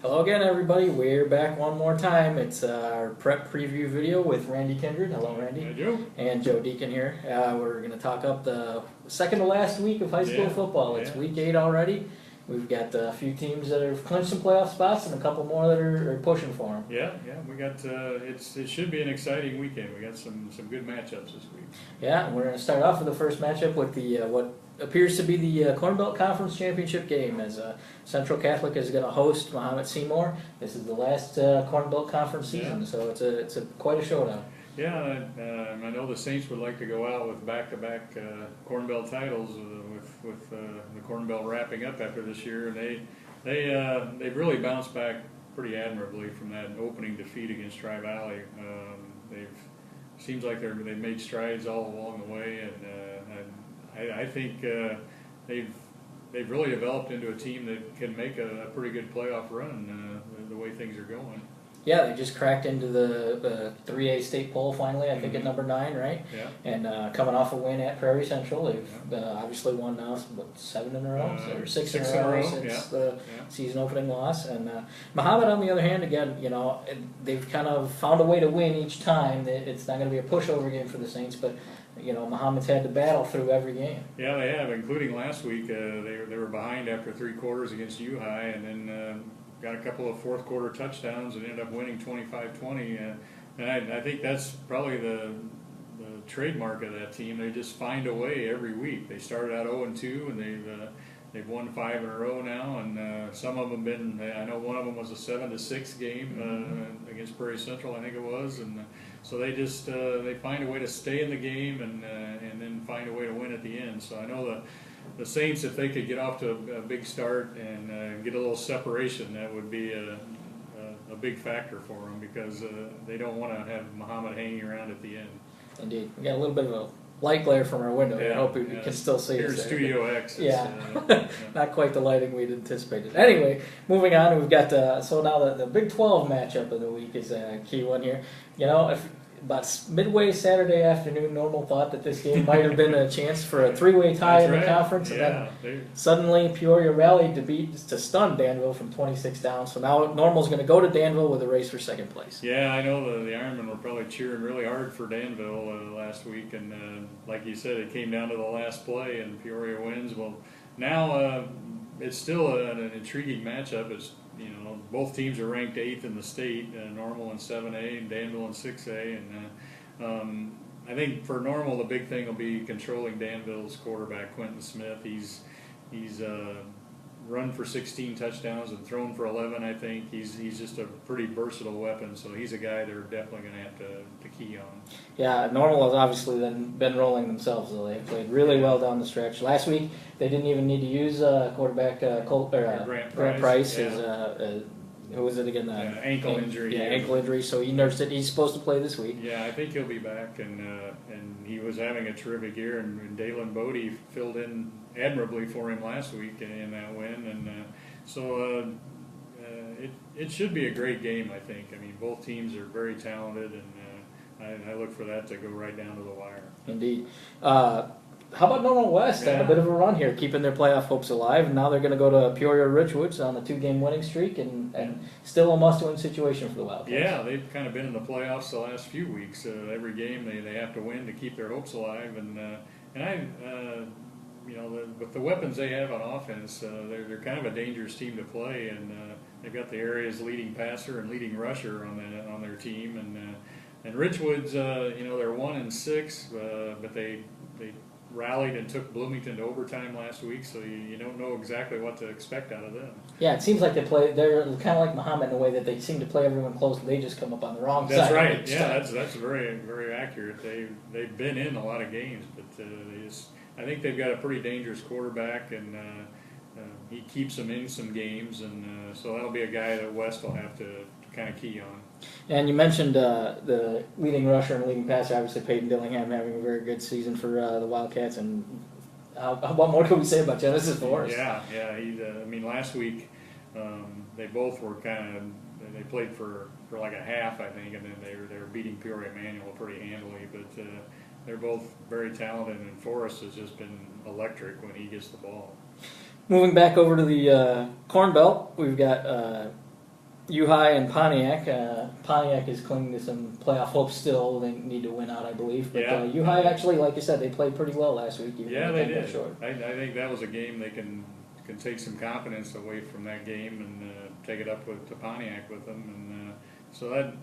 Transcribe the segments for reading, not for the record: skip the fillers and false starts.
Hello again, everybody. We're back one more time. It's our prep preview video with Randy Kindred. Hello, Randy. Hi, Joe. And Joe Deacon here. We're going to talk up the second to last week of high school football. It's week 8 already. We've got a few teams that have clinched some playoff spots and a couple more that are pushing for them. Yeah. We got it should be an exciting weekend. We got some good matchups this week. Yeah, and we're going to start off with the first matchup with the what appears to be the Corn Belt Conference Championship game, as Central Catholic is going to host Mahomet Seymour. This is the last Corn Belt Conference season, so it's quite a showdown. Yeah, I know the Saints would like to go out with back-to-back Corn Belt titles with the Corn Belt wrapping up after this year, and they've really bounced back pretty admirably from that opening defeat against Tri-Valley. Seems like they've made strides all along the way, and I think they've really developed into a team that can make a pretty good playoff run the way things are going. Yeah, they just cracked into the 3A state poll finally, I think at number 9, right? Yeah. And coming off a win at Prairie Central, they've obviously won now 7 in a row, or 6 in a row since the season opening loss. And Mahomet, on the other hand, again, they've kind of found a way to win each time. It's not going to be a pushover game for the Saints, but Mahomet's had to battle through every game. Yeah, they have, including last week. They were behind after 3 quarters against U-High, and then got a couple of fourth quarter touchdowns and ended up winning 25-20. And I think that's probably the trademark of that team. They just find a way every week. They started out 0-2, and they've won 5 in a row now, and some of them been. I know one of them was a 7-6 game against Prairie Central, I think it was, and so they just they find a way to stay in the game and then find a way to win at the end. So I know the Saints, if they could get off to a big start and get a little separation, that would be a big factor for them, because they don't want to have Mahomet hanging around at the end. Indeed. We got a little bit of a light glare from our window. I hope you can still see us. Here's Studio X. Not quite the lighting we'd anticipated. Anyway, moving on, we've got so now the Big 12 matchup of the week is a key one here. About midway Saturday afternoon, Normal thought that this game might have been a chance for a 3-way tie in the conference, and then suddenly Peoria rallied to stun Danville from 26 down. So now Normal's going to go to Danville with a race for second place. Yeah, I know the Ironmen were probably cheering really hard for Danville last week, and like you said, it came down to the last play, and Peoria wins. Well, now it's still an intriguing matchup. It's both teams are ranked 8th in the state, Normal in 7A and Danville in 6A, and I think for Normal the big thing will be controlling Danville's quarterback Quentin Smith. He's run for 16 touchdowns and thrown for 11. I think he's just a pretty versatile weapon, so he's a guy they're definitely going to have to key on. Yeah, Normal has obviously been rolling themselves, though. They played really well down the stretch. Last week they didn't even need to use quarterback Grant Price. Who was it again? Ankle injury. Yeah, ankle injury. So he nursed it. He's supposed to play this week. Yeah, I think he'll be back, and he was having a terrific year. And Dalen Bodie filled in admirably for him last week in that win, and so it should be a great game. I think. I mean, both teams are very talented, and I look for that to go right down to the wire. Indeed. How about Normal West on a bit of a run here, keeping their playoff hopes alive? And now they're going to go to Peoria Richwoods on a 2-game winning streak, and still a must-win situation for the Wildcats. Yeah, they've kind of been in the playoffs the last few weeks. Every game they have to win to keep their hopes alive, and with the weapons they have on offense, they're kind of a dangerous team to play, and they've got the area's leading passer and leading rusher on their team, and Richwoods, they're 1-6, but they rallied and took Bloomington to overtime last week, so you don't know exactly what to expect out of them. Yeah, it seems like they're kind of like Mahomet in a way that they seem to play everyone close, they just come up on the wrong side. That's right. Yeah, that's very, very accurate. They've been in a lot of games, but I think they've got a pretty dangerous quarterback, and he keeps them in some games, and so that'll be a guy that West will have to kind of key on. And you mentioned the leading rusher and leading passer, obviously Peyton Dillingham having a very good season for the Wildcats. And what more can we say about Genesis Forest? Yeah. Last week they both were they played for like a half, I think, and then they were beating Peoria Manual pretty handily. But they're both very talented, and Forrest has just been electric when he gets the ball. Moving back over to the Corn Belt, we've got U-High and Pontiac. Pontiac is clinging to some playoff hopes still. They need to win out, I believe. But Yeah. U-High actually, like you said, they played pretty well last week. Even Yeah, though they came up did. short. I think that was a game they can take some confidence away from that game and take it up to Pontiac with them. And so that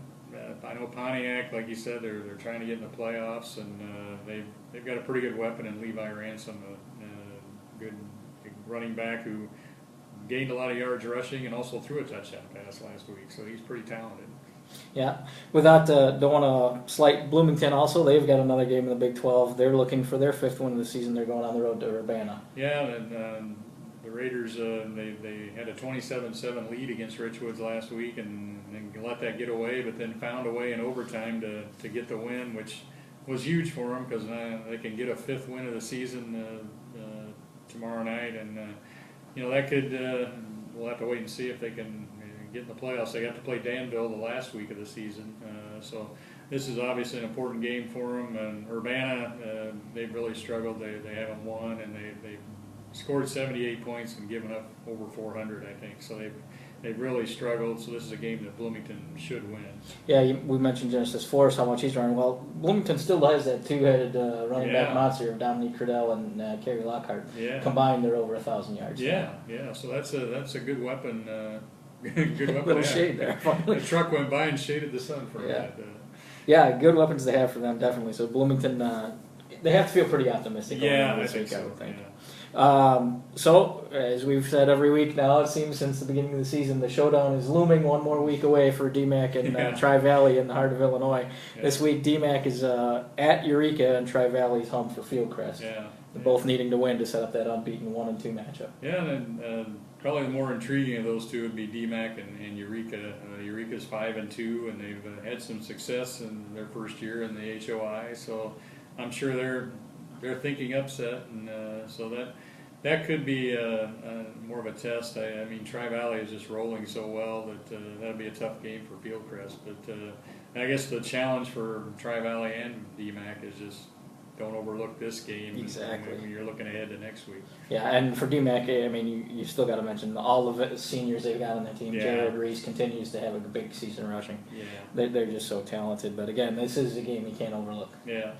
I know Pontiac, like you said, they're trying to get in the playoffs, and they've got a pretty good weapon in Levi Ransom, a good running back who gained a lot of yards rushing and also threw a touchdown pass last week. So he's pretty talented. Yeah. Without don't want to slight Bloomington. Also, they've got another game in the Big 12. They're looking for their 5th win of the season. They're going on the road to Urbana. Yeah, and the Raiders they had a 27-7 lead against Richwoods last week and let that get away, but then found a way in overtime to get the win, which was huge for them because they can get a 5th win of the season tomorrow night, and that could we'll have to wait and see if they can get in the playoffs. They got to play Danville the last week of the season, so this is obviously an important game for them. And Urbana, they've really struggled. They haven't won, and they've scored 78 points and given up over 400, I think. So they've really struggled. So this is a game that Bloomington should win. Yeah, we mentioned Genesis Forrest, how much he's running. Well, Bloomington still has that two-headed running back monster of Dominique Cradell and Kerry Lockhart. Yeah. Combined, they're over 1,000 yards. Yeah. So that's a good weapon. Good weapon. Little shade there. The truck went by and shaded the sun for a minute. Yeah, good weapons they have for them, definitely. So Bloomington, they have to feel pretty optimistic going into this week, so. I would think. Yeah. So, as we've said every week now, it seems since the beginning of the season, the showdown is looming one more week away for DMAC and Tri-Valley in the heart of Illinois. Yeah. This week, DMAC is at Eureka and Tri-Valley's home for Fieldcrest. They're both needing to win to set up that unbeaten 1-2 matchup. Yeah, and probably the more intriguing of those two would be DMAC and Eureka. Eureka's 5-2, and they've had some success in their first year in the HOI, so I'm sure they're thinking upset, and so that could be more of a test. I mean, Tri-Valley is just rolling so well that that'll be a tough game for Fieldcrest. But I guess the challenge for Tri-Valley and DMAC is just don't overlook this game. Exactly. When you're looking ahead to next week. Yeah, and for DMAC, I mean, you still got to mention all of the seniors they've got on their team. Yeah. Jared Reese continues to have a big season rushing. Yeah. They're just so talented. But again, this is a game you can't overlook. Yeah.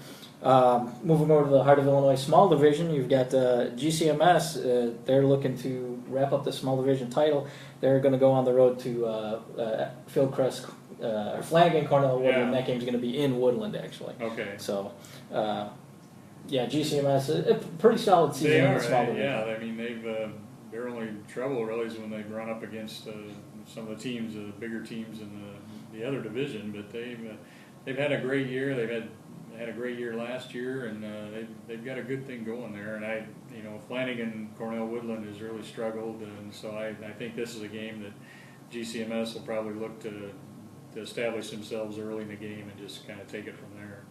Moving over to the Heart of Illinois Small Division, you've got GCMs. They're looking to wrap up the Small Division title. They're going to go on the road to Fieldcrest, or Flanagan Cornell Woodland. Yeah. That game's going to be in Woodland, actually. Okay. So, GCMS, a pretty solid season They in are. the Small Division. Yeah. I mean, their only trouble really is when they run up against some of the teams, the bigger teams in the other division. But they've had a great year. They've had a great year last year, and they've got a good thing going there. And Flanagan Cornell Woodland has really struggled, and so I think this is a game that GCMS will probably look to establish themselves early in the game and just kind of take it from there.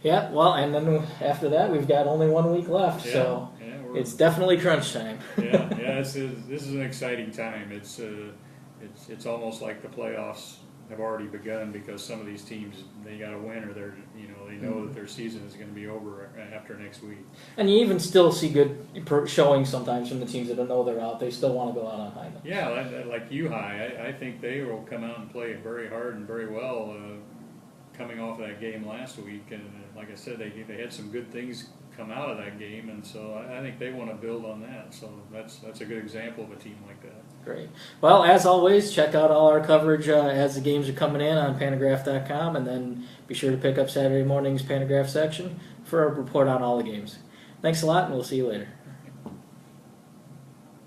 Yeah, well, and then after that, we've got only 1 week left, so it's definitely crunch time. This is an exciting time. It's almost like the playoffs have already begun because some of these teams, they got to win, or they know that their season is going to be over after next week. And you even still see good showings sometimes from the teams that don't know they're out. They still want to go out on high. Yeah, like U-High, I think they will come out and play very hard and very well. Coming off of that game last week, and like I said, they had some good things come out of that game, and so I think they want to build on that. So that's a good example of a team like that. Great. Well, as always, check out all our coverage as the games are coming in on Pantagraph.com, and then be sure to pick up Saturday morning's Pantagraph section for a report on all the games. Thanks a lot, and we'll see you later.